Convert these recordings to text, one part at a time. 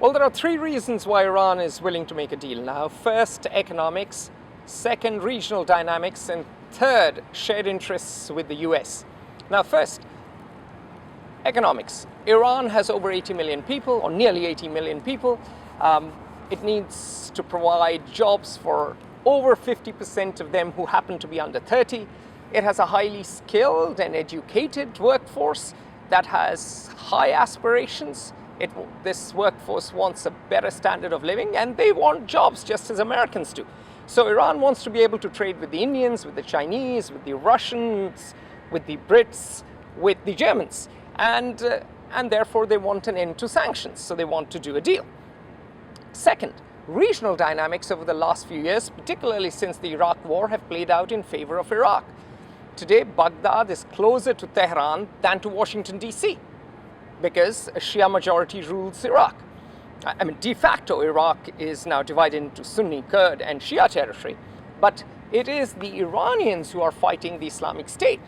Well, there are three reasons why Iran is willing to make a deal now. First, economics. Second, regional dynamics. And third, shared interests with the US. Now, first, economics. Iran has over 80 million people, or nearly 80 million people. It needs to provide jobs for over 50% of them who happen to be under 30. It has a highly skilled and educated workforce that has high aspirations. This workforce wants a better standard of living, and they want jobs just as Americans do. So Iran wants to be able to trade with the Indians, with the Chinese, with the Russians, with the Brits, with the Germans. And therefore they want an end to sanctions, so they want to do a deal. Second, regional dynamics over the last few years, particularly since the Iraq war, have played out in favor of Iraq. Today, Baghdad is closer to Tehran than to Washington, D.C., because a Shia majority rules Iraq. I mean, de facto, Iraq is now divided into Sunni, Kurd, and Shia territory, but it is the Iranians who are fighting the Islamic State.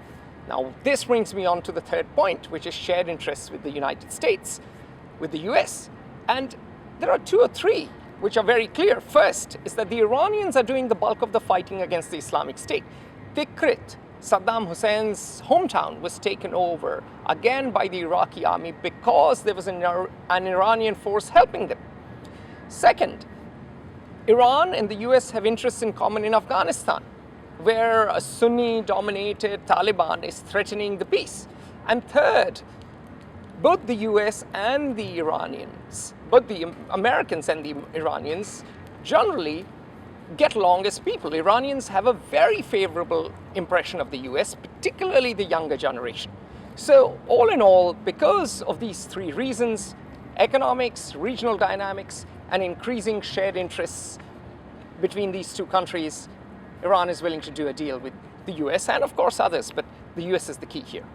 Now, this brings me on to the third point, which is shared interests with the United States, with the US. And there are two or three which are very clear. First is that the Iranians are doing the bulk of the fighting against the Islamic State. Tikrit, Saddam Hussein's hometown, was taken over again by the Iraqi army because there was an Iranian force helping them. Second, Iran and the US have interests in common in Afghanistan, where a Sunni-dominated Taliban is threatening the peace. And third, both the US and the Iranians, both the Americans and the Iranians, generally get along as people. Iranians have a very favorable impression of the US, particularly the younger generation. So all in all, because of these three reasons, economics, regional dynamics, and increasing shared interests between these two countries, Iran is willing to do a deal with the US and of course others, but the US is the key here.